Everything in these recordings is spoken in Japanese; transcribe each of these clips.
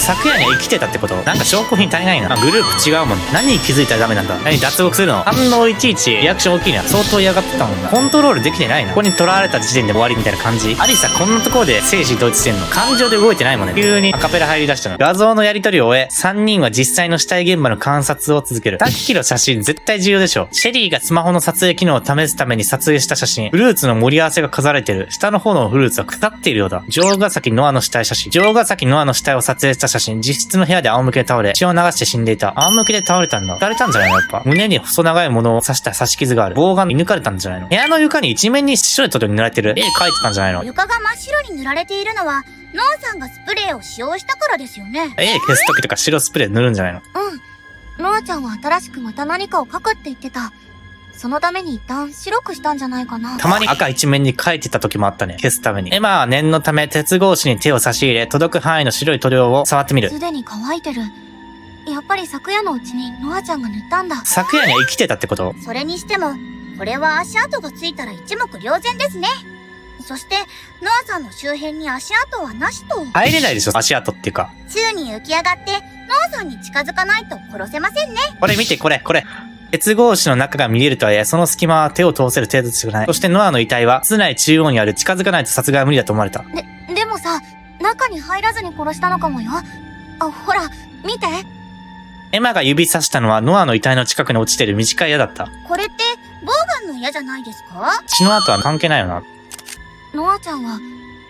昨夜には生きてたってこと？なんか証拠品足りないな。グループ違うもん。何に気づいたらダメなんだ。何脱獄するの？反応いちいちリアクション大きいな。相当嫌がってたもんな。コントロールできてないな。ここに囚われた時点で終わりみたいな感じ。アリサこんなところで精神統一してんの？感情で動いてないもんね。急にアカペラ入り出したの。画像のやり取りを終え、3人は実際の死体現場の観察を続ける。さっきの写真絶対重要でしょ。シェリーがスマホの撮影機能を試すために撮影した写真。フルーツの盛り合わせが飾られてる。下の方のフルーツは腐っているようだ。城ヶ崎ノアの死体写真。城ヶ崎ノアの死体を撮影した写真。実質の部屋で仰向けで倒れ、血を流して死んでいた。仰向けで倒れたんだ。撃たれたんじゃないの？やっぱ。胸に細長いものを刺した刺し傷がある。棒が見抜かれたんじゃないの？部屋の床に一面に白い塗料に塗られてる。絵描いてたんじゃないの？床が真っ白に塗られているのは、ノアさんがスプレーを使用したからですよね。絵消す時とか白スプレー塗るんじゃないの？ノアちゃんは新しくまた何かを描くって言ってた。そのために一旦白くしたんじゃないかな。たまに赤一面に描いてた時もあったね。消すために。エマは念のため鉄格子に手を差し入れ、届く範囲の白い塗料を触ってみる。すでに乾いてる。やっぱり昨夜のうちにノアちゃんが塗ったんだ。昨夜には生きてたってこと？それにしても、これは足跡がついたら一目瞭然ですね。そして、ノアさんの周辺に足跡はなしと。入れないでしょ、足跡っていうか。宙に浮き上がって、ノアさんに近づかないと殺せませんね。これ見て、これ。鉄格子の中が見えるとはいえ、その隙間は手を通せる程度しかない。そしてノアの遺体は、室内中央にある。近づかないと殺害は無理だと思われた。でもさ、中に入らずに殺したのかもよ。ほら、見て。エマが指さしたのはノアの遺体の近くに落ちている短い矢だった。これって、ボーガンの矢じゃないですか？血の跡は関係ないよな。ノアちゃんは、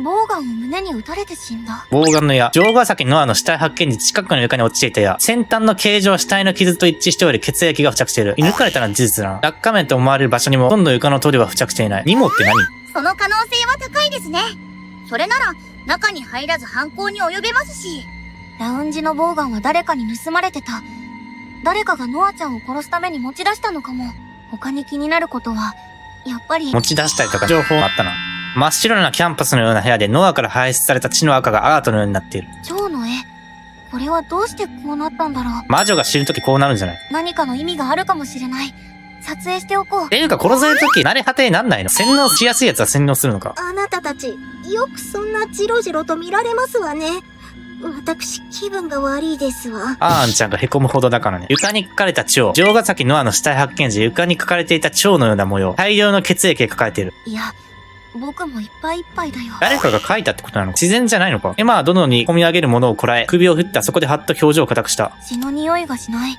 ボーガンを胸に撃たれて死んだ。ボーガンの矢。城ヶ崎ノアの死体発見時近くの床に落ちていた矢。先端の形状、死体の傷と一致しており血液が付着している。射抜かれたのは事実だな。落下面と思われる場所にも、ほとんど床の塗料は付着していない。にもって何？その可能性は高いですね。それなら、中に入らず犯行に及べますし。ラウンジのボーガンは誰かに盗まれてた。誰かがノアちゃんを殺すために持ち出したのかも。他に気になることは、やっぱり。持ち出したりとか情報あったな。真っ白なキャンパスのような部屋でノアから排出された血の赤がアートのようになっている。蝶の絵。これはどうしてこうなったんだろう。魔女が死ぬときこうなるんじゃない？何かの意味があるかもしれない。撮影しておこう。っていうか殺されるとき慣れ果てになんないの？洗脳しやすいやつは洗脳するのか？あなたたち、よくそんなジロジロと見られますわね。私、気分が悪いですわ。あんちゃんが凹むほどだからね。床に書かれた蝶。城ヶ崎ノアの死体発見時、床に書かれていた蝶のような模様。大量の血液が書かれている。いや、僕もいっぱいいっぱいだよ。誰かが書いたってことなの？自然じゃないのか？エマはどに込み上げるものをこらえ、首を振った。そこではっと表情を固くした。血の匂いがしない。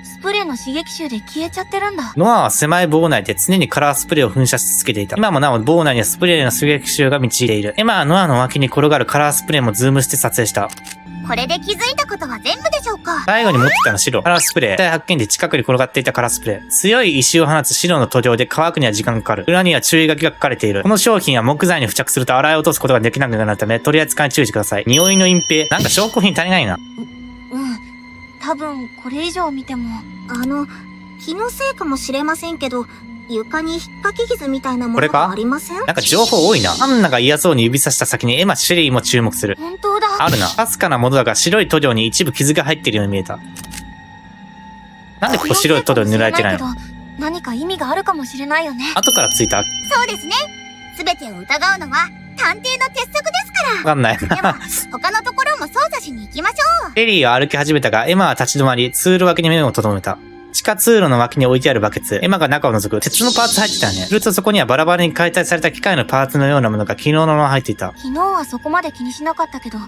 スプレーの刺激臭で消えちゃってるんだ。ノアは狭い房内で常にカラースプレーを噴射し続けていた。今もなお房内にはスプレーの刺激臭が満ちている。エマはノアの脇に転がるカラースプレーもズームして撮影した。これで気づいたことは全部でしょうか？最後に持ってたの白。カラースプレー。死体発見時近くに転がっていたカラースプレー。強い石を放つ白の塗料で乾くには時間がかかる。裏には注意書きが書かれている。この商品は木材に付着すると洗い落とすことができなくなるため、取り扱いに注意してください。匂いの隠蔽。なんか証拠品足りないな。多分、これ以上見ても。気のせいかもしれませんけど、床に引っかき傷みたいなものがありません？なんか情報多いな。アンナが嫌そうに指さした先にエマ・シェリーも注目する。本当だ。あるな。かすかなものだが白い塗料に一部傷が入っているように見えた。なんでここ白い塗料に塗られてないの？何か意味があるかもしれないよね。後からついた。そうですね。すべてを疑うのは探偵の鉄則ですから。わかんない。でも、他のところも捜査しに行きましょう。シェリーは歩き始めたが、エマは立ち止まり、通路脇に目を留めた。地下通路の脇に置いてあるバケツ。エマが中を覗く。鉄のパーツ入ってたよね。するとそこにはバラバラに解体された機械のパーツのようなものが昨日のまま入っていた。昨日はそこまで気にしなかったけど、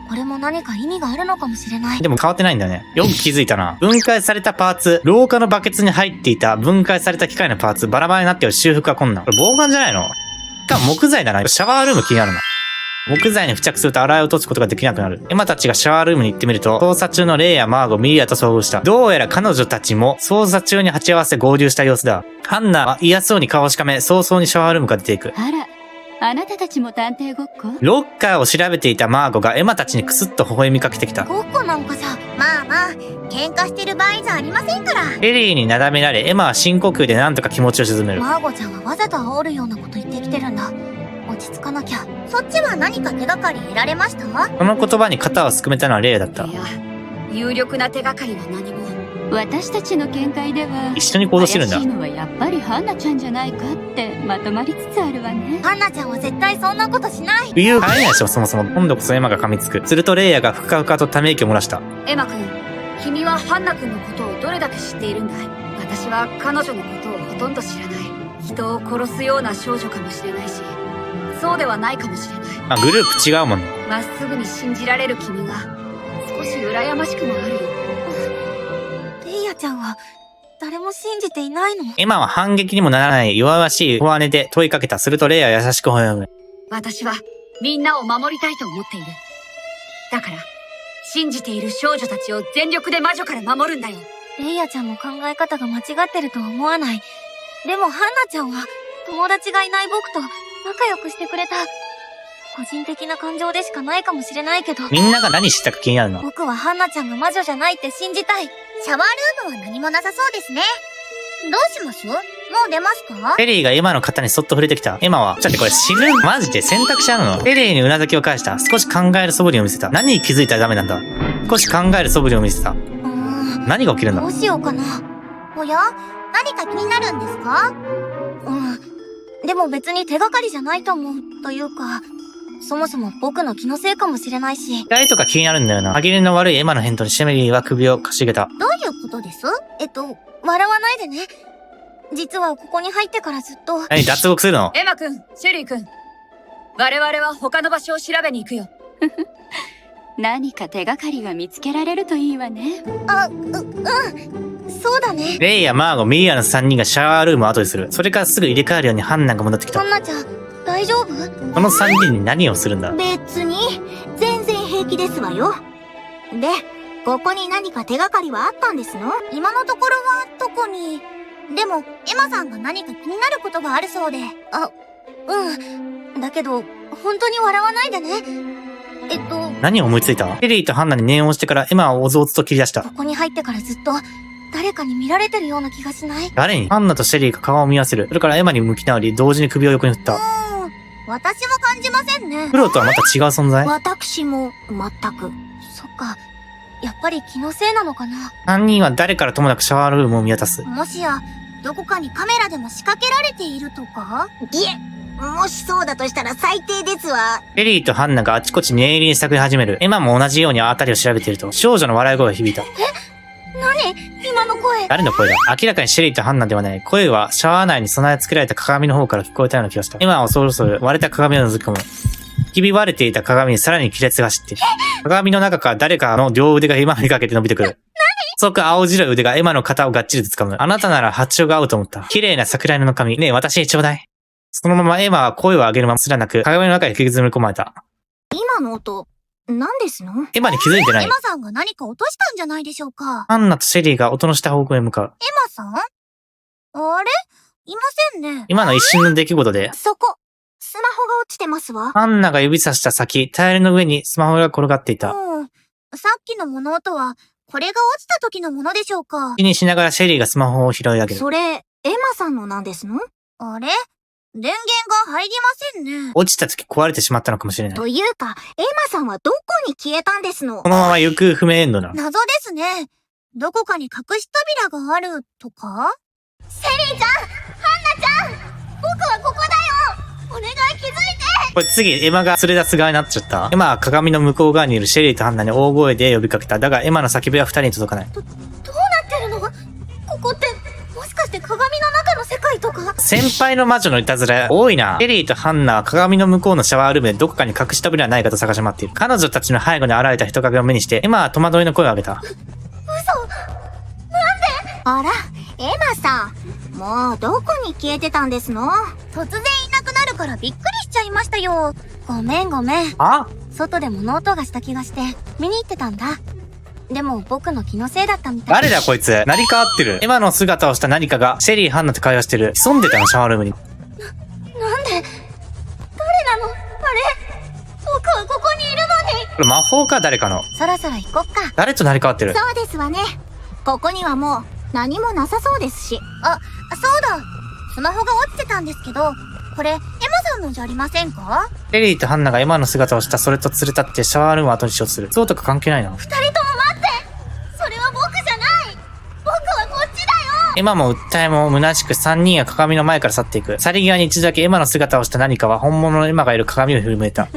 これも何か意味があるのかもしれない。でも変わってないんだよね。よく気づいたな。分解されたパーツ。廊下のバケツに入っていた分解された機械のパーツ。バラバラになっている修復は困難。これ防寒じゃないの？しかも木材だな。シャワールーム気になるな。木材に付着すると洗い落とすことができなくなる。エマたちがシャワールームに行ってみると、捜査中のレイやマーゴ、ミリアと遭遇した。どうやら彼女たちも捜査中に鉢合わせ合流した様子だ。ハンナは嫌そうに顔をしかめ、早々にシャワールームから出ていく。あら、あなたたちも探偵ごっこ？ロッカーを調べていたマーゴがエマたちにクスッと微笑みかけてきた。ごっこなんかさ、まあ、喧嘩してる場合じゃありませんから。エリーになだめられ、エマは深呼吸で何とか気持ちを鎮める。マーゴちゃんがわざと煽るようなこと言ってきてるんだ。落ち着かなきゃ。そっちは何か手がかり得られました？この言葉に肩をすくめたのはレイだった。いや、有力な手がかりは何も。私たちの見解では一緒に行動してるんだ怪しいのはやっぱりハンナちゃんじゃないかってまとまりつつあるわね。ハンナちゃんは絶対そんなことしない。理由変えないでしょ、そもそも。今度こそエマが噛みつく。するとレイヤがふかふかとため息を漏らした。エマ君、君はハンナ君のことをどれだけ知っているんだい？私は彼女のことをほとんど知らない。人を殺すような少女かもしれないし、そうではないかもしれない。グループ違うもんね。まっすぐに信じられる君が少し羨ましくもあるよ。レイヤちゃんは誰も信じていないの？エマは反撃にもならない弱々しい小姉で問いかけた。するとレイヤは優しく微笑む。私はみんなを守りたいと思っている。だから信じている少女たちを全力で魔女から守るんだよ。レイヤちゃんの考え方が間違ってるとは思わない。でもハンナちゃんは友達がいない僕と仲良くしてくれた。個人的な感情でしかないかもしれないけど、みんなが何知ったか気になるの。僕はハンナちゃんが魔女じゃないって信じたい。シャワールームは何もなさそうですね。どうします？もう出ますか？ペリーがエマの肩にそっと触れてきた。エマは、ちょっとこれ死ぬ？マジで選択肢あるの？ペリーにうなずきを返した。少し考える素振りを見せた。何に気づいたらダメなんだ？少し考える素振りを見せた。何が起きるんだ？どうしようかな。おや？何か気になるんですか？でも別に手がかりじゃないと思う。というか、そもそも僕の気のせいかもしれないし。嫌いとか気になるんだよな。歯切れの悪いエマの返答にシェメリーは首をかしげた。どういうことです？笑わないでね。実はここに入ってからずっと。何、脱獄するの？エマ君、シェリー君、我々は他の場所を調べに行くよ。何か手がかりが見つけられるといいわね。そうだね。レイやマーゴ、ミリアの3人がシャワールームを後にする。それからすぐ入れ替わるようにハンナが戻ってきた。ハンナちゃん、大丈夫？この3人に何をするんだ？別に、全然平気ですわよ。で、ここに何か手がかりはあったんですの？今のところは特に。でも、エマさんが何か気になることがあるそうで。だけど、本当に笑わないでね。何を思いついた？ペリーとハンナに念を押してからエマはおぞおずと切り出した。ここに入ってからずっと、誰かに見られてるような気がしない？誰に？ハンナとシェリーが顔を見合わせる。それからエマに向き直り、同時に首を横に振った。私は感じませんね。プロとはまた違う存在？私も、全く。そっか。やっぱり気のせいなのかな。3人は誰からともなくシャワールームを見渡す。もしや、どこかにカメラでも仕掛けられているとか？いえ、もしそうだとしたら最低ですわ。ペリーとハンナがあちこち念入りに探り始める。エマも同じようにあたりを調べていると、少女の笑い声が響いた。何？今の声。誰の声だ？明らかにシェリーとハンナではない。声はシャワー内に備え付けられた鏡の方から聞こえたような気がした。エマは恐る恐る割れた鏡を覗き込む。ひび割れていた鏡にさらに亀裂が走っている。鏡の中から誰かの両腕がエマにかけて伸びてくる。細く青白い腕がエマの肩をがっちりと掴む。あなたなら発症が合うと思った。綺麗な桜色の髪。ねえ、私にちょうだい。そのままエマは声を上げるまますらなく、鏡の中に引きずり込まれた。今の音、何ですの？エマに気づいてない。エマさんが何か落としたんじゃないでしょうか。ハンナとシェリーが音のした方向へ向かう。エマさん？あれ？いませんね。今の一瞬の出来事で、そこ、スマホが落ちてますわ。ハンナが指さした先、タイルの上にスマホが転がっていた。さっきの物音は、これが落ちた時のものでしょうか。気にしながらシェリーがスマホを拾い上げる。それ、エマさんのなんですの？あれ？電源が入りませんね。落ちた時壊れてしまったのかもしれない。というか、エマさんはどこに消えたんですの？このまま行方不明エンドだ。謎ですね。どこかに隠し扉があるとか？シェリーちゃん！ハンナちゃん！僕はここだよ！お願い気づいて！これ次、エマが連れ出す側になっちゃった。エマは鏡の向こう側にいるシェリーとハンナに大声で呼びかけた。だが、エマの叫びは二人に届かない。どうなってるの？ここって、もしかして鏡の中の世界とか？先輩の魔女のいたずら多いな。シェリーとハンナは鏡の向こうのシャワールームでどこかに隠し扉はないかと探し回っている。彼女たちの背後に現れた人影を目にして、エマは戸惑いの声を上げた。嘘！あら、エマさん。もう、どこに消えてたんですの？突然いなくなるからびっくりしちゃいましたよ。ごめん。あ？外で物音がした気がして、見に行ってたんだ。でも僕の気のせいだったみたい。誰だこいつ？成り変わってる。エマの姿をした何かが、シェリー、ハンナと会話してる。潜んでたの、シャワールームに。なんで？誰なの？あれ？僕はここにいるのに。これ魔法か誰かの。そろそろ行こっか。誰と成り変わってる？そうですわね。ここにはもう、何もなさそうですし。あ、そうだ。スマホが落ちてたんですけど、これ、エマさんのじゃありませんか？シェリーとハンナがエマの姿をしたそれと連れ立ってシャワールームを後にしようとする。そうとか関係ないな。二人とも待って！それは僕じゃない！エマも訴えも虚しく3人が鏡の前から去っていく。去り際に一度だけエマの姿をした何かは本物のエマがいる鏡を振り向いた。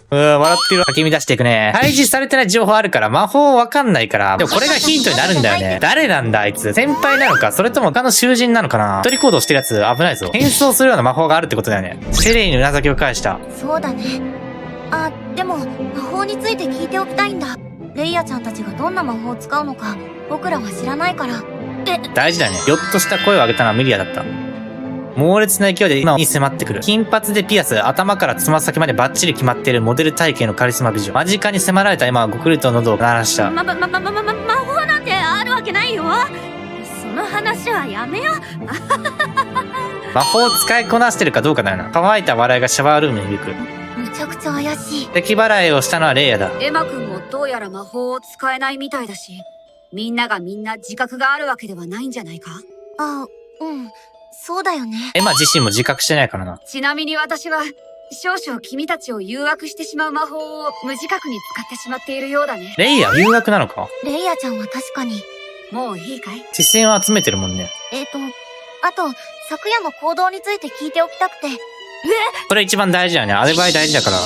笑ってる。かき乱していくね。開示されてない情報あるから、魔法わかんないから。でもこれがヒントになるんだよね。誰なんだあいつ。先輩なのか、それとも他の囚人なのかな。一人行動してるやつ危ないぞ。変装するような魔法があるってことだよね。シェレイにうなずきを返した。そうだね。あ、でも、魔法について聞いておきたいんだ。レイヤちゃんたちがどんな魔法を使うのか、僕らは知らないから。大事だね。ぎょっとした声を上げたのはミリアだった。猛烈な勢いで今に迫ってくる。金髪でピアス、頭からつま先までバッチリ決まっているモデル体型のカリスマ美女。間近に迫られた今はごくりと喉を鳴らした。魔法なんてあるわけないよ。その話はやめよう。魔法を使いこなしてるかどうかだよな。乾いた笑いがシャワールームに響く。むちゃくちゃ怪しい。敵払いをしたのはレイヤだ。エマ君もどうやら魔法を使えないみたいだし、みんながみんな自覚があるわけではないんじゃないか。あ、うん。そうだよね。エマ自身も自覚してないからな。ちなみに私は、少々君たちを誘惑してしまう魔法を無自覚に使ってしまっているようだね。レイヤ誘惑なのか。レイヤちゃんは確かに。もういいかい？視線を集めてるもんね。あと、昨夜の行動について聞いておきたくて。それ一番大事だよね。アリバイ大事だから。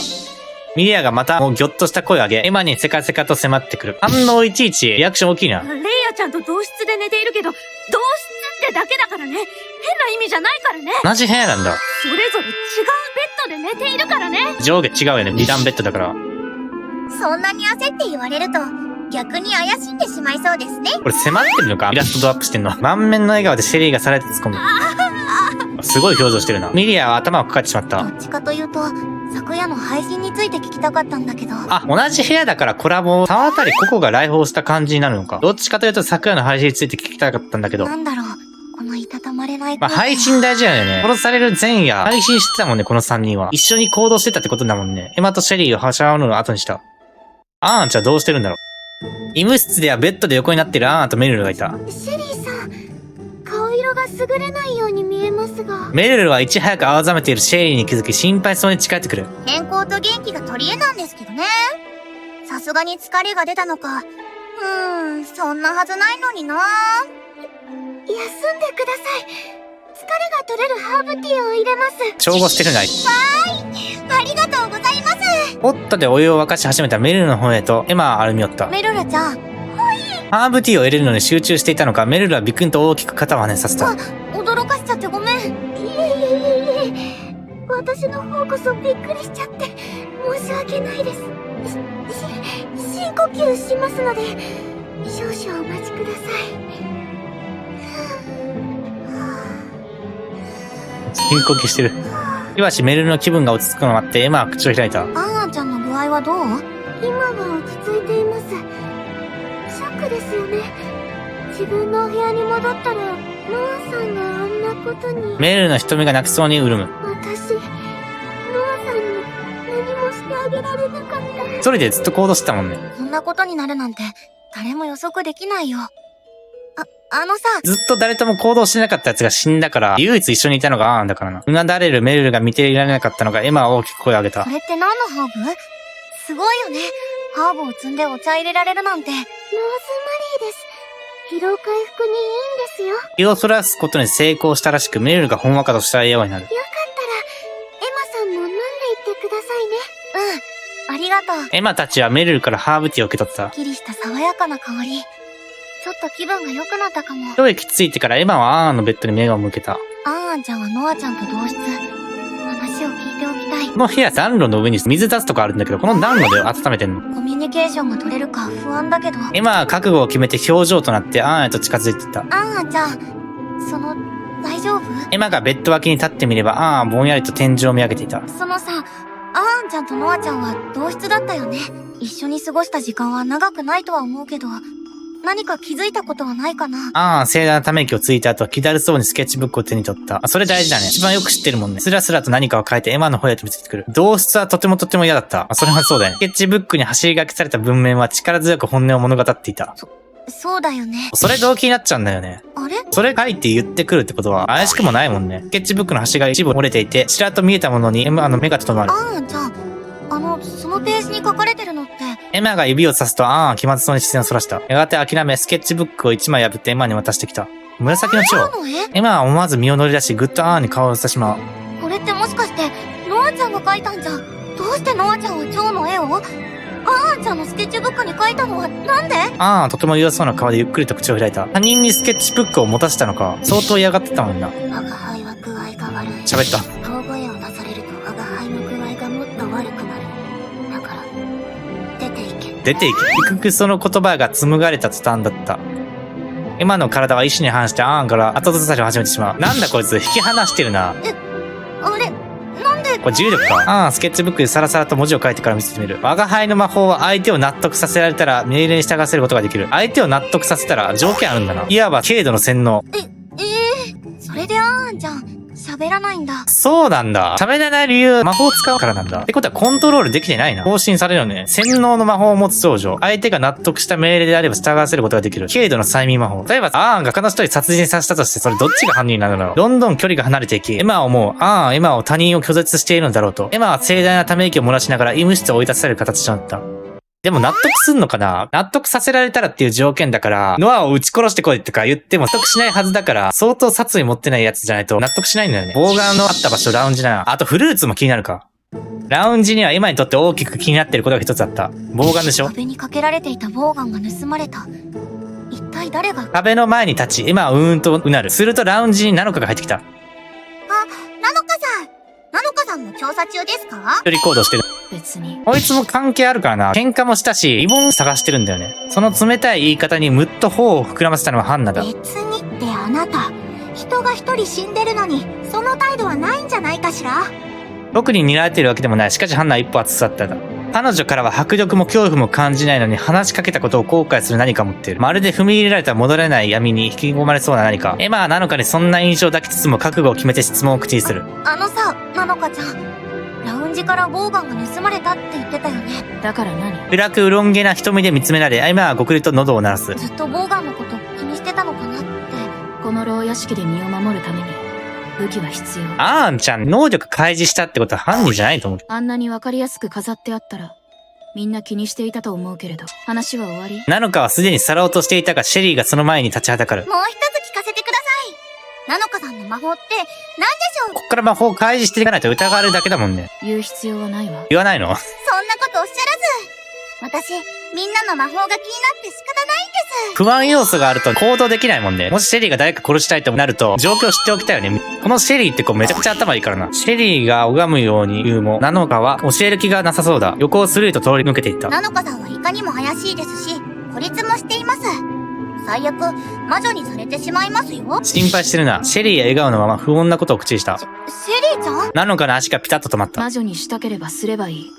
ミリアがまたもうギョッとした声を上げ、エマにせかせかと迫ってくる。反応いちいちリアクション大きいな。レイヤちゃんと同室で寝ているけど、同室ってだけだからね。変な意味じゃないからね。同じ部屋なんだ。それぞれ違うベッドで寝ているからね。上下違うよね。二段ベッドだから。そんなに焦って言われると、逆に怪しんでしまいそうですね。これ迫ってるのかイラストドアップしてんの。満面の笑顔でシェリーがさられて突っ込む。すごい表情してるな。ミリアは頭を抱えてしまった。どっちかというと、昨夜の配信について聞きたかったんだけど。あ、同じ部屋だからコラボ、沢渡り個々が来訪した感じになるのか。どっちかというと昨夜の配信について聞きたかったんだけど。なんだろう、このいたたまれない。まあ、配信大事だよね。殺される前夜、配信してたもんね、この3人は。一緒に行動してたってことだもんね。エマとシェリーをはしゃぐのを後にした。アーンちゃんどうしてるんだろう。医務室ではベッドで横になってるアーンとメルルがいた。シェリーさん、顔色が優れないように見えますが。メルルはいち早く青ざめているシェリーに気づき心配そうに近寄ってくる。健康と元気が取り柄なんですけどね。さすがに疲れが出たのか。そんなはずないのにな。休んでください。疲れが取れるハーブティーを入れます。調合してるない。ありがとうございます。ポットでお湯を沸かし始めたメルルの方へとエマは歩み寄った。メルルちゃん。ハーブティーを入れるのに集中していたのか、メルルはビクンと大きく肩を跳ねさせた。驚かしちゃってごめん。いえ。私の方こそびっくりしちゃって申し訳ないです。深呼吸しますので少々お待ちください。深呼吸してる。しばしメルルの気分が落ち着くのを待ってエマは口を開いた。アンアンちゃんの具合はどう？今は落ち着いています。ショックですよね。自分のお部屋に戻ったらノアさんがあんなことに。メルルの瞳が泣きそうに潤む。私、ノアさんに何もしてあげられなかった。一人でずっと行動してたもんね。こんなことになるなんて誰も予測できないよ。あのさ、ずっと誰とも行動してなかった奴が死んだから、唯一一緒にいたのがアーンだからな。うなだれるメルルが見ていられなかったのがエマは大きく声を上げたこ。れって何のハーブ？すごいよね。ハーブを摘んでお茶入れられるなんて。ローズマリーです。疲労回復にいいんですよ。気をそらすことに成功したらしく、メルルがほんわかとしたようになる。よかったら、エマさんも飲んでいってくださいね。ありがとう。エマたちはメルルからハーブティーを受け取った。すっきりした爽やかな香り。ちょっと気分が良くなったかも。一息ついてからエマはアーンのベッドに目を向けた。アンアンちゃんはノアちゃんと同室。話を聞いておきたい。この部屋暖炉の上に水出すとかあるんだけど、この暖炉で温めてんの。コミュニケーションが取れるか不安だけど。エマは覚悟を決めて表情となってアーンへと近づいていった。アンアンちゃん、大丈夫？エマがベッド脇に立ってみれば、アーンはぼんやりと天井を見上げていた。そのさ、アンアンちゃんとノアちゃんは同室だったよね。一緒に過ごした時間は長くないとは思うけど、何か気づいたことはないかな？アーン盛大なため息をついた後、気だるそうにスケッチブックを手に取った。それ大事だね。一番よく知ってるもんね。スラスラと何かを書いてエマの方へと見つけてくる。同室はとても嫌だった。それはそうだよね。スケッチブックに走り書きされた文面は力強く本音を物語っていた。そうだよね。それ動機になっちゃうんだよね。あれ？それ書いて言ってくるってことは怪しくもないもんね。スケッチブックの端が一部折れていて、ちらっと見えたものにエマの目がとどまる。アンアンちゃん、そのページに書かれてるのって、エマが指をさすとアンは気まずそうに視線をそらした。やがて諦め、スケッチブックを1枚破ってエマに渡してきた。紫の蝶。の絵エマは思わず身を乗り出し、ぐっとアンに顔を寄せてしまう。これってもしかして、ノアちゃんが描いたんじゃ。どうしてノアちゃんは蝶の絵をアーンちゃんのスケッチブックに描いたのはなんで？アンはとても弱そうな顔でゆっくりと口を開いた。他人にスケッチブックを持たせたのか、相当嫌がってたもんな。我が輩は具合が悪い。喋った。大声を出されると我が輩の具合がもっと悪くなる。だから出て行け。出ていけ。結局その言葉が紡がれた途端だった。エマの体は意志に反してアンから後ずさりを始めてしまう。なんだこいつ、引き離してるな。あれなんで？これ重力か。アンはスケッチブックでサラサラと文字を書いてから見せてみる。我が輩の魔法は相手を納得させられたら命令に従わせることができる。相手を納得させたら条件あるんだな。いわば軽度の洗脳。それでアーンちゃん、喋らないんだ。そうなんだ。喋らない理由、魔法を使うからなんだ。ってことはコントロールできてないな。更新されるよね。洗脳の魔法を持つ少女。相手が納得した命令であれば従わせることができる。軽度の催眠魔法。例えば、アーンが他の人に殺人させたとして、それどっちが犯人なのだろう。どんどん距離が離れていき、エマは思う。エマを他人を拒絶しているのだろうと。エマは盛大なため息を漏らしながら医務室を追い出される形となった。でも納得すんのかな？納得させられたらっていう条件だから、ノアを撃ち殺してこいとか言っても納得しないはずだから、相当殺意持ってないやつじゃないと納得しないんだよね。ボウガンのあった場所、ラウンジだな。あとフルーツも気になるか。ラウンジには今にとって大きく気になっていることが一つあった。ボウガンでしょ？壁にかけられていたボウガンが盗まれた。一体誰が？壁の前に立ち、エマはとうなる。するとラウンジにナノカが入ってきた。ナノカさん。ナノカさんも調査中ですか？一人行動してる。別に。こいつも関係あるからな。喧嘩もしたし、疑問を探してるんだよね。その冷たい言い方にむっと頬を膨らませたのはハンナだ。別にってあなた、人が一人死んでるのにその態度はないんじゃないかしら。僕に睨られているわけでもない。しかしハンナは一歩は進んだ。彼女からは迫力も恐怖も感じないのに話しかけたことを後悔する何かを持っている。まるで踏み入れられたら戻れない闇に引き込まれそうな何か。エマはナノカにそんな印象を抱きつつも覚悟を決めて質問を口にする。あのさ、ナノカちゃん。ラウンジからボウガンが盗まれたって言ってたよね。だから何？暗くうろんげな瞳で見つめられ、エマはごくりと喉を鳴らす。ずっとボウガンのこと気にしてたのかなって。この牢屋敷で身を守るために武器は必要。アーンちゃん、能力開示したってことは犯人じゃないと思う。あんなにわかりやすく飾ってあったらみんな気にしていたと思うけれど、話は終わり？ナノカはすでに去ろうとしていたが、シェリーがその前に立ちはだかる。もう一つ聞かせてください。ナノカさんの魔法って何でしょう？こっから魔法を開示していかないと疑われるだけだもんね。言う必要はないわ。言わないの？そんなことおっしゃらず。私、みんなの魔法が気になって仕方ないんです。不安要素があると行動できないもんね。もしシェリーが誰か殺したいとなると、状況を知っておきたいよね。このシェリーってめちゃくちゃ頭いいからな。シェリーが拝むように言うも、ナノカは教える気がなさそうだ。横をスルーと通り抜けていった。ナノカさんはいかにも怪しいですし、孤立もしています。最悪、魔女にされてしまいますよ。心配してるな。シェリーは笑顔のまま不穏なことを口にした。シェリーちゃん？ナノカの足がピタッと止まった。魔女にしたければすればいい。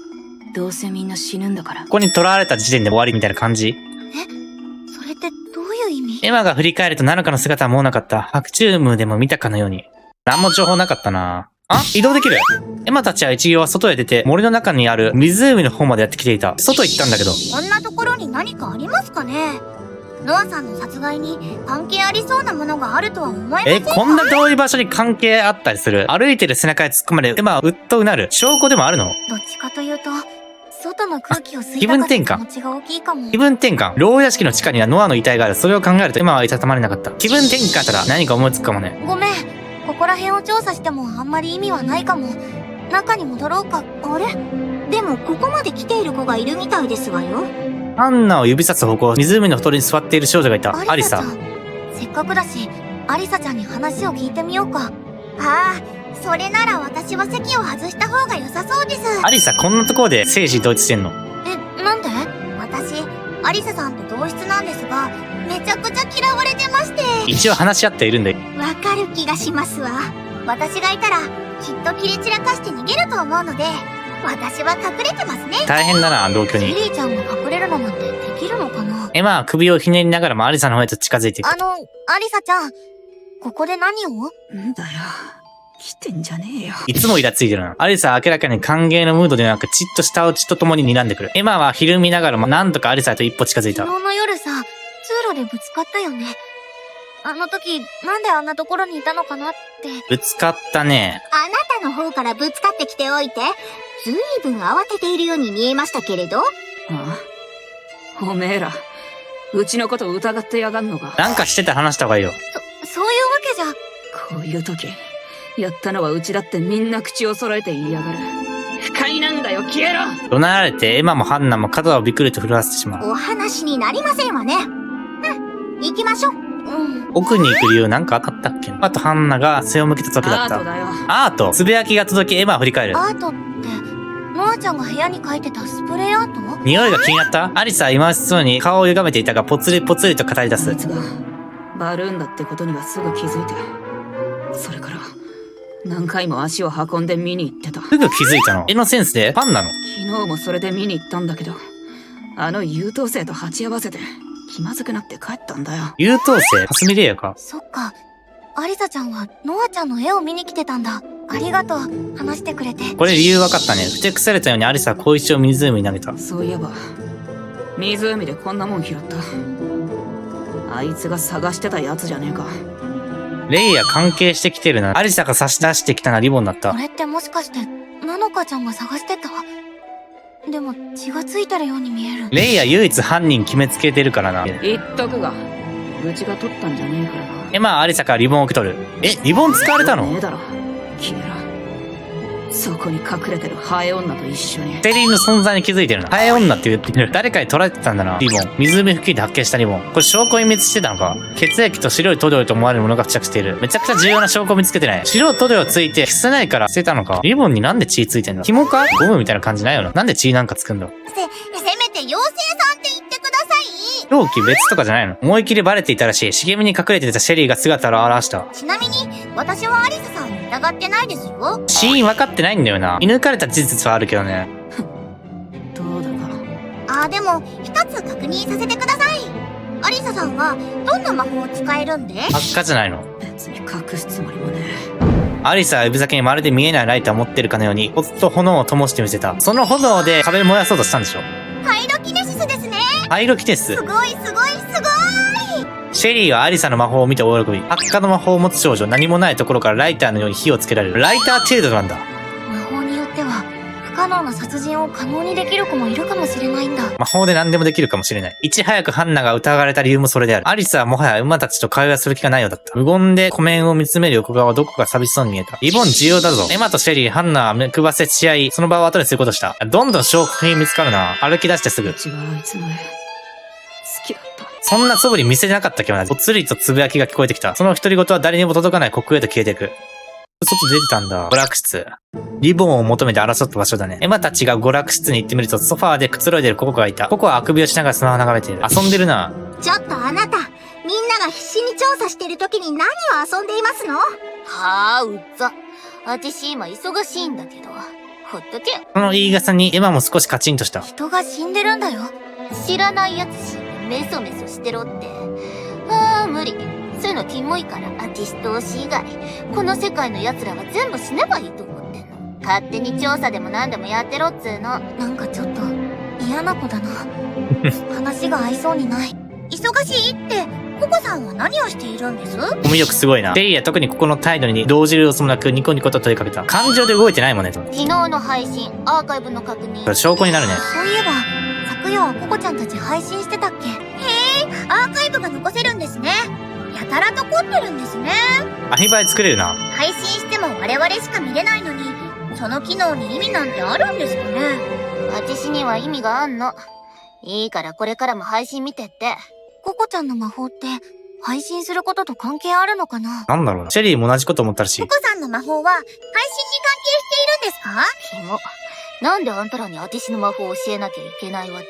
どうせみんな死ぬんだから。ここに囚われた時点で終わりみたいな感じ。それってどういう意味？エマが振り返るとナノカの姿はもうなかった。白昼夢でも見たかのように。何も情報なかったな。あ、移動できる。エマたちは一行は外へ出て、森の中にある湖の方までやってきていた。外行ったんだけど。こんなところに何かありますかね？ノアさんの殺害に関係ありそうなものがあるとは思いませんか？こんな遠い場所に関係あったりする？歩いてる背中へ突っ込まれ、エマはうっとうなる。証拠でもあるの？どっちかというと、外の空気を吸い気たかった分転換気持ちが大きいかも。気分転換。牢屋敷の地下にはノアの遺体がある。それを考えるとエマはいたたまれなかった。気分転換したら何か思いつくかもね。ごめん。ここら辺を調査してもあんまり意味はないかも。中に戻ろうか。あれ？でもここまで来ている子がいるみたいですわよ。アンナを指さす方向、湖のほとりに座っている少女がいた。アリサ。せっかくだし、アリサちゃんに話を聞いてみようか。ああ、それなら私は席を外した方が良さそうです。アリサ、こんなところで生死同一してんの？なんで？私、アリサさんと同室なんですが、めちゃくちゃ嫌われてまして。一応話し合っているんで。わかる気がしますわ。私がいたら、きっと切れ散らかして逃げると思うので、私は隠れてますね。大変だな、同居に。リリーちゃんが隠れるのなんてできるのかな？エマは首をひねりながらもアリサの方へと近づいていく。アリサちゃん、ここで何を？んだよ。来てんじゃねえよ。いつもイラついてるな。アリサは明らかに歓迎のムードではなく、じっと舌打ちとともに睨んでくる。エマはひるみながらもなんとかアリサへと一歩近づいた。昨日の夜さ、通路でぶつかったよね。あの時、なんであんなところにいたのかなって。ぶつかったね。あなたの方からぶつかってきておいて、ずいぶん慌てているように見えましたけれど。ああ、おめえら、うちのこと疑ってやがんのか。なんかしてたら話した方がいいよ。そういうわけじゃ。こういう時、やったのはうちだってみんな口を揃えて言いやがる。不快なんだよ、消えろ。怒鳴られて、エマもハンナも肩をびっくりと震わせてしまう。お話になりませんわね。行きましょう。奥に行く理由なんかあったっけ？あとハンナが背を向けた時だった。アートだよ。アート。つぶやきが届き、エマを振り返る。アートって、ノアちゃんが部屋に描いてたスプレーアート？匂いが気になった？アリサは今そうに顔を歪めていたが、ぽつりぽつりと語り出す。あいつがバルーンだってことにはすぐ気づいて、それから何回も足を運んで見に行ってた。すぐ気づいたの？絵のセンスでファンなの？昨日もそれで見に行ったんだけど、あの優等生と鉢合わせて気まずくなって帰ったんだよ。優等生？かすみレイヤか。そっか。アリサちゃんはノアちゃんの絵を見に来てたんだ。ありがとう。話してくれて。これ理由分かったね。ふてくされたようにアリサは小石を湖に投げた。そういえば湖でこんなもん拾った。あいつが探してたやつじゃねえか。レイヤ関係してきてるな。アリサが差し出してきたのはリボンだったこ。れってもしかして、ナノカちゃんが探してた？でも血がついてるように見える。レイヤ唯一犯人決めつけてるからな。言っとくが、うちが取ったんじゃねえからな。エマはアリサからリボンを受け取る。リボン使われたの？ねえだろ、キメラ。そこに隠れてるハエ女と一緒に。セリーの存在に気づいてるな。ハエ女って言ってる。誰かに取られてたんだな。リボン。湖付近で発見したリボン。これ証拠隠滅してたのか？血液と白い塗料と思われるものが付着している。めちゃくちゃ重要な証拠を見つけてない。白い塗料ついて消せないから捨てたのか？リボンになんで血ついてんだ？紐か？ゴムみたいな感じないよな。なんで血なんかつくんだ？せめて妖精さんって言ってください。容器別とかじゃないの？思い切りバレていたらしい。茂みに隠れていたシェリーが姿を現した。ちなみに、私はアリスさんを疑ってないですよ。死因分かってないんだよな。見抜かれた事実はあるけどね。どうだか。でも、一つ確認させてください。アリサさんは、どんな魔法を使えるんで？発火じゃないの？別に隠すつもりもね。アリサは指先にまるで見えないライターを持ってるかのように、ほっと炎を灯してみせた。その炎で壁を燃やそうとしたんでしょ？パイロキネシスですね。パイロキネシス。すごいすごいすごい。シェリーはアリサの魔法を見て大喜び。発火の魔法を持つ少女、何もないところからライターのように火をつけられる。ライター程度なんだ。魔法によっては、不可能な殺人を可能にできる子もいるかもしれないんだ。魔法で何でもできるかもしれない。いち早くハンナが疑われた理由もそれである。アリサはもはや馬たちと会話する気がないようだった。無言で湖面を見つめる横顔はどこか寂しそうに見えた。リボン重要だぞ。エマとシェリー、ハンナは目配せし合い、その場を後にすることした。どんどん証拠品見つかるな。歩き出してすぐ。うちはあいつの絵、好きだった。そんな素振り見せなかったっけな。ぽつりとつぶやきが聞こえてきた。その独り言は誰にも届かない国へと消えていく。外出てたんだ。娯楽室。リボンを求めて争った場所だね。エマたちが娯楽室に行ってみると、ソファーでくつろいでるココがいた。ココはあくびをしながらスマホを眺めている。遊んでるな。ちょっとあなた、みんなが必死に調査してる時に何を遊んでいますの？うっざ。私今忙しいんだけど。ほっとけよ。この言い草にエマも少しカチンとした。人が死んでるんだよ。知らないやつ死んでメソメソしてろって。無理。そういうのキモいから、私と推し以外、この世界の奴らは全部死ねばいいと思ってんの。勝手に調査でも何でもやってろっつうの。なんかちょっと嫌な子だな。話が合いそうにない。忙しいって、ココさんは何をしているんです？コミュ力すごいな。シェリーは特にここの態度に動じる様子もなくニコニコと問いかけた。感情で動いてないもんねと。昨日の配信、アーカイブの確認。証拠になるね。そういえば、昨夜はココちゃんたち配信してたっけ？アーカイブが残せるんですね。やたらと凝ってるんですね。アリバイ作れるな。配信しても我々しか見れないのに、その機能に意味なんてあるんですかね？私には意味があんの。いいからこれからも配信見てって。ココちゃんの魔法って配信することと関係あるのかな？なんだろうな。シェリーも同じこと思ったらしいコ。コさんの魔法は配信に関係しているんですか？キモ。なんであんたらに私の魔法を教えなきゃいけないわけ？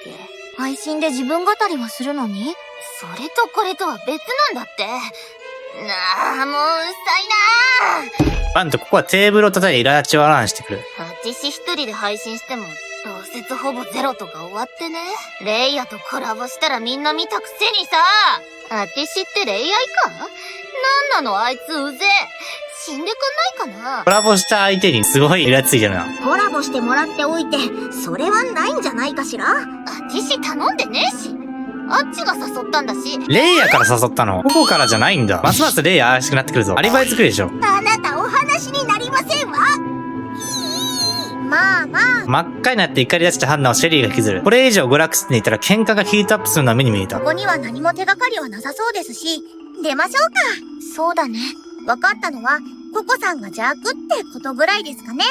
配信で自分語りはするのに？それとこれとは別なんだって。もううるさいなバンとここはテーブルを叩いて苛立ちをあらわにしてくる。私一人で配信しても、同説ほぼゼロとか終わってね。レイヤとコラボしたらみんな見たくせにさ。私って恋愛か？なんなのあいつうぜえ。死んでくんないかな？コラボした相手にすごいイラついてるな。コラボしてもらっておいて、それはないんじゃないかしら？私頼んでねえし。あっちが誘ったんだし。レイヤから誘ったの？ここからじゃないんだ。ますますレイヤ怪しくなってくるぞ。アリバイ作るでしょ。あなたお話になりませんわ。まあまあ、真っ赤になって怒り出したハンナをシェリーが引きずる。これ以上娯楽室にいたら喧嘩がヒートアップするのは目に見えた。ここには何も手がかりはなさそうですし、出ましょうか。そうだね。分かったのは、ココさんが邪悪ってことぐらいですかね。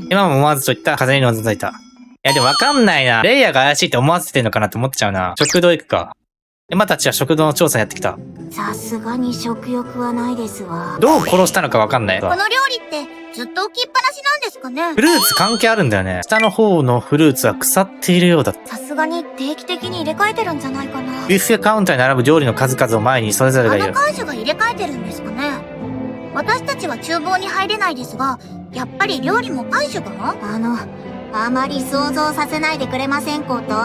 今も思わずと言ったら風に覗いた。いやでもわかんないな。レイヤーが怪しいって思わせてんのかなって思っちゃうな。食堂行くか。エマたちは食堂の調査やってきた。さすがに食欲はないですわ。どう殺したのかわかんない。この料理ってずっと置きっぱなしなんですかね。フルーツ関係あるんだよね。下の方のフルーツは腐っているようだ。さすがに定期的に入れ替えてるんじゃないかな。ビュッフェカウンターに並ぶ料理の数々を前にそれぞれが言う。会社が入れ替えてるんですかね。私たちは厨房に入れないですが、やっぱり料理も会社が？あまり想像させないでくれませんこと。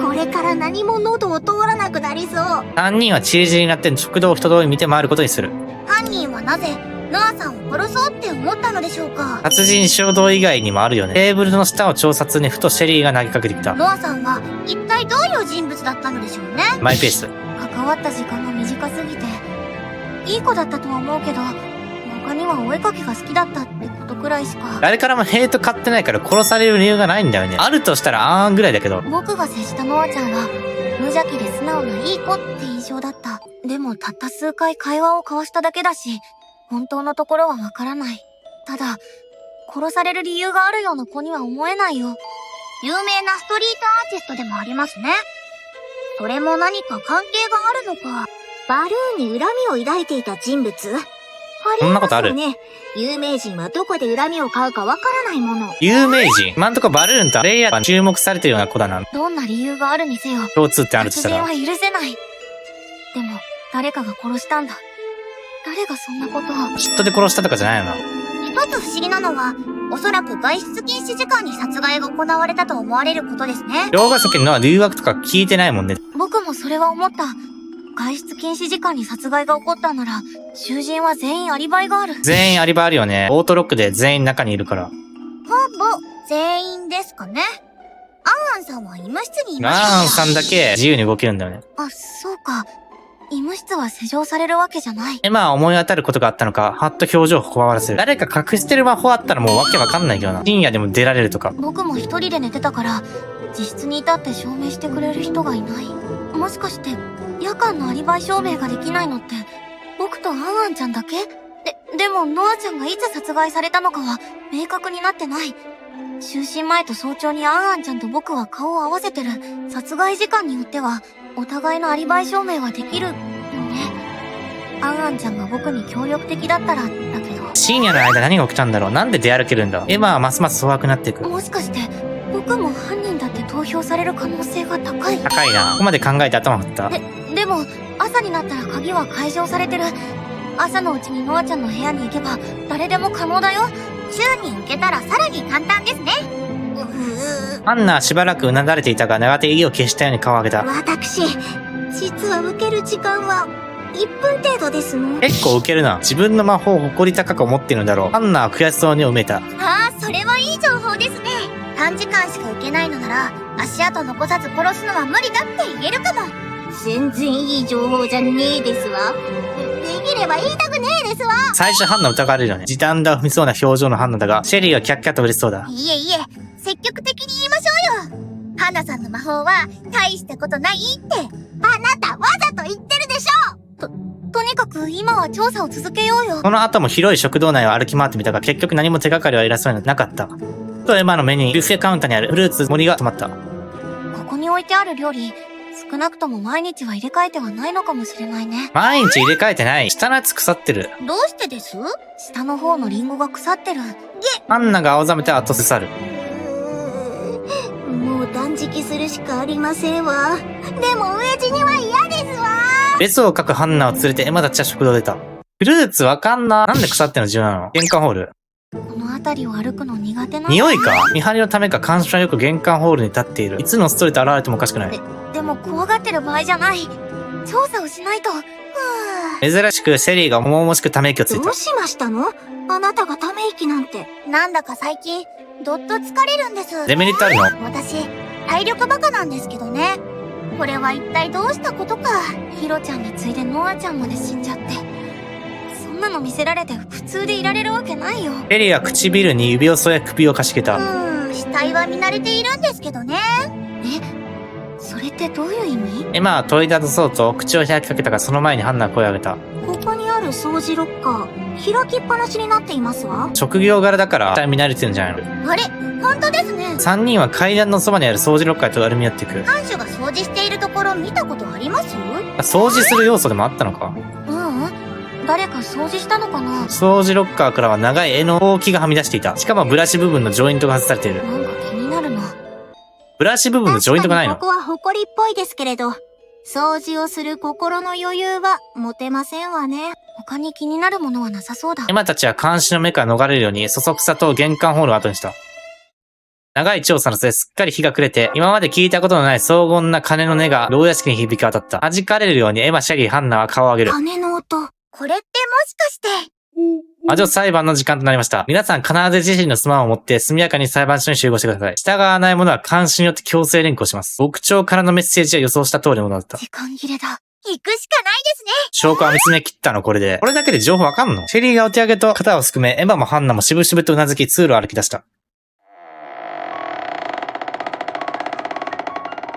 これから何も喉を通らなくなりそう。3人はチリチリになって食堂を一通り見て回ることにする。犯人はなぜノアさんを殺そうって思ったのでしょうか。殺人衝動以外にもあるよね。テーブルの下を調査中にふとシェリーが投げかけてきた。ノアさんは一体どういう人物だったのでしょうね。マイペース。関わった時間が短すぎて、いい子だったとは思うけど、他にはお絵かきが好きだったってことくらいしか。誰からもヘイト買ってないから殺される理由がないんだよね。あるとしたらあーんぐらいだけど。僕が接したノアちゃんは、無邪気で素直ないい子って印象だった。でもたった数回会話を交わしただけだし、本当のところはわからない。ただ、殺される理由があるような子には思えないよ。有名なストリートアーティストでもありますね。それも何か関係があるのか。バルーンに恨みを抱いていた人物？そんなことある？ね。有名人はどこで恨みを買うかわからないもの。有名人？今んとこバルーンとレイヤーが注目されてるような子だな。どんな理由があるにせよ、共通点あるとしたら。殺人は許せない。でも、誰かが殺したんだ。誰がそんなことを。嫉妬で殺したとかじゃないよな。一つ不思議なのは、おそらく外出禁止時間に殺害が行われたと思われることですね。両ヶ崎のは留学とか聞いてないもんね。僕もそれは思った。外出禁止時間に殺害が起こったなら、囚人は全員アリバイがある。全員アリバイあるよね。オートロックで全員中にいるから。ほぼ全員ですかね。アンアンさんは医務室にいます。アンさんだけ自由に動けるんだよね。あ、そうか。医務室は施錠されるわけじゃない。まあ思い当たることがあったのか、はっと表情をこわらせる。誰か隠してる魔法あったらもうわけわかんないけどな。深夜でも出られるとか。僕も一人で寝てたから、自室にいたって証明してくれる人がいない。もしかして、夜間のアリバイ証明ができないのって、僕とアンアンちゃんだけ？でもノアちゃんがいつ殺害されたのかは明確になってない。就寝前と早朝にアンアンちゃんと僕は顔を合わせてる。殺害時間によっては、お互いのアリバイ証明はできるよね。アンアンちゃんが僕に協力的だったらだけど。深夜の間何が起きたんだろう。なんで出歩けるんだ。エマはますます粗悪くなっていく。もしかして、僕も犯人だって投票される可能性が高い。高いな。ここまで考えて頭振った。でも、朝になったら鍵は解錠されてる。朝のうちにノアちゃんの部屋に行けば、誰でも可能だよ。週に受けたらさらに簡単ですね。アンナはしばらくうなだれていたが、長手意を消したように顔を上げた。私、実は受ける時間は1分程度ですの。結構ウケるな。自分の魔法を誇り高く思っているのだろう。アンナは悔しそうに埋めた。ああ、それはいい情報ですね。短時間しか受けないのなら、足跡残さず殺すのは無理だって言えるかも。全然いい情報じゃねえですわ。できれば言いたくねえですわ。最初ハンナ疑われるよね。時短だ踏みそうな表情のハンナだが、シェリーはキャッキャッと嬉しそうだ。いえいえ、積極的に言いましょうよ。ハンナさんの魔法は大したことないって。あなたわざと言ってるでしょ。とにかく今は調査を続けようよ。その後も広い食堂内を歩き回ってみたが、結局何も手がかりは偉そうになかった。とエマの目にビュッフェカウンターにあるフルーツ森が止まった。ここに置いてある料理、少なくとも毎日は入れ替えてはないのかもしれないね。毎日入れ替えてない。下のやつ腐ってる。どうしてです？下の方のリンゴが腐ってる。アンナが青ざめて後ずさる。もう断食するしかありませんわ。でも飢え死には嫌ですわ。列を書くハンナを連れてエマたちは食堂出た。フルーツわかんな。なんで腐ってんの重要なの？玄関ホール。この辺りを歩くの苦手な。匂いか？見張りのためか監視はよく玄関ホールに立っている。いつのストレート現れてもおかしくない。でも怖がってる場合じゃない。調査をしないと。珍しくシェリーが重々しくため息をついた。どうしましたの？あなたがため息なんて。なんだか最近、どっと疲れるんです。デメリットあるの？私、体力バカなんですけどね。これは一体どうしたことか。ヒロちゃんに次いでノアちゃんまで死んじゃって。そんななの見せられて普通でいられるわけないよ。エリーは唇に指を添え首をかしげた。死体は見慣れているんですけどね。それってどういう意味？エマは問いただそうと口を開きかけたが、その前にハンナは声を上げた。ここにある掃除ロッカー、開きっぱなしになっていますわ。職業柄だから見慣れてるんじゃないの？あれ、本当ですね。3人は階段のそばにある掃除ロッカーへと歩み寄っていく。看守が掃除しているところ見たことあります？掃除する要素でもあったのか？誰か掃除したのかな？掃除ロッカーからは長い柄のほうきがはみ出していた。しかもブラシ部分のジョイントが外されている。なんか気になるな。ブラシ部分のジョイントがないの？ここは埃っぽいですけれど、掃除をする心の余裕は持てませんわね。他に気になるものはなさそうだ。エマたちは監視の目から逃れるようにそそくさと玄関ホールを後にした。長い調査の末すっかり日が暮れて、今まで聞いたことのない荘厳な鐘の音が牢屋敷に響き渡った。弾かれるようにエマ、シャギー、ハンナは顔を上げる。鐘の音。これってもしかして。魔女裁判の時間となりました。皆さん必ず自身のスマホを持って速やかに裁判所に集合してください。従わない者は監視によって強制連行します。牧長からのメッセージは予想した通りのものだった。時間切れだ。行くしかないですね。証拠は見つめ切ったのこれで。これだけで情報わかんの？シェリーがお手上げと肩をすくめ、エマもハンナも渋々と頷き通路を歩き出した。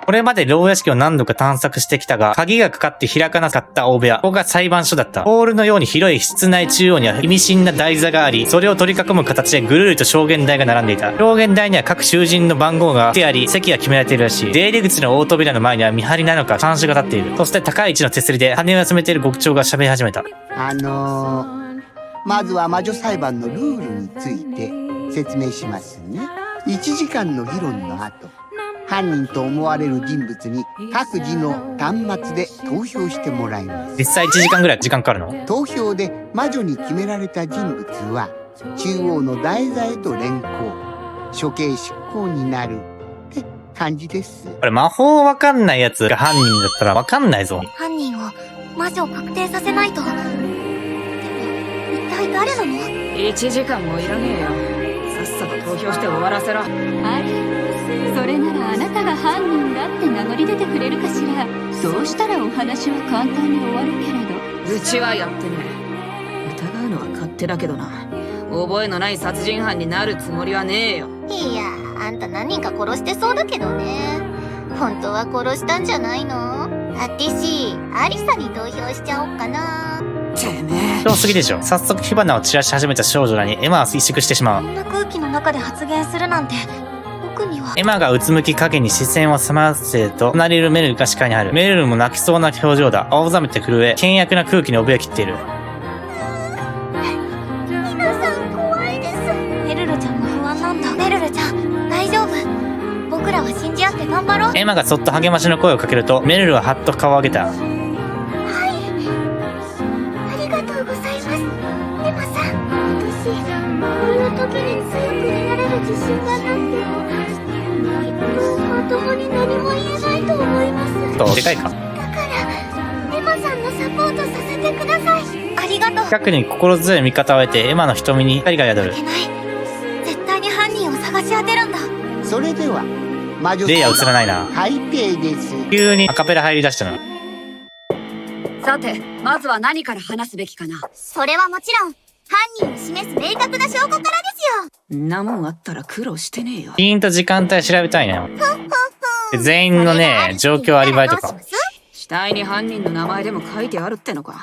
これまで牢屋敷を何度か探索してきたが、鍵がかかって開かなかった大部屋。ここが裁判所だった。ホールのように広い室内中央には意味深な台座があり、それを取り囲む形でぐるりと証言台が並んでいた。証言台には各囚人の番号がしてあり、席が決められているらしい。出入り口の大扉の前には見張りなのか監視が立っている。そして高い位置の手すりで羽を休めている獄長が喋り始めた。まずは魔女裁判のルールについて説明しますね。1時間の議論の後、犯人と思われる人物に各自の端末で投票してもらいます。実際1時間ぐらい時間かかるの？投票で魔女に決められた人物は中央の台座へと連行、処刑執行になるって感じです。これ魔法わかんないやつが犯人だったらわかんないぞ。犯人を魔女を確定させないと。でも一体誰なの？1時間もいらねえよ。さっさと投票して終わらせろ。あれ、それならあなたが犯人だって名乗り出てくれるかしら。そうしたらお話は簡単に終わるけれど。うちはやってねえ。疑うのは勝手だけどな。覚えのない殺人犯になるつもりはねえよ。いや、あんた何人か殺してそうだけどね。本当は殺したんじゃないの？あてし、アリサに投票しちゃおっかな。てめえ。遠すぎでしょ。早速火花を散らし始めた少女らにエマは萎縮してしまう。こんな空気の中で発言するなんて、僕には。エマがうつむき影に視線を覚ませると、隣にいるメルルが視界に入る。メルルも泣きそうな表情だ。青ざめて震え、険悪な空気に怯えきっている。皆さん怖いです。メルルちゃんも不安なんだ。メルルちゃん、大丈夫。僕らは信じ合って頑張ろう。エマがそっと励ましの声をかけると、メルルははっと顔を上げた。ありがとうございます。エマさん、私、こういう時に強くいられる自信がなくて、きっとまともに何も言えないと思います。でかいか。だから、エマさんのサポートさせてください。ありがとう。近くに心強い味方を得て、エマの瞳に光が宿る。いけない。絶対に犯人を探し当てるんだ。それでは魔女レイヤー映らないな。改定です。急にアカペラ入り出したな。さて、まずは何から話すべきかな。それはもちろん、犯人を示す明確な証拠からですよ。んなもんあったら苦労してねえよ。ピーンと時間帯調べたいね。で全員のね、状況アリバイとか。死体に犯人の名前でも書いてあるってのか。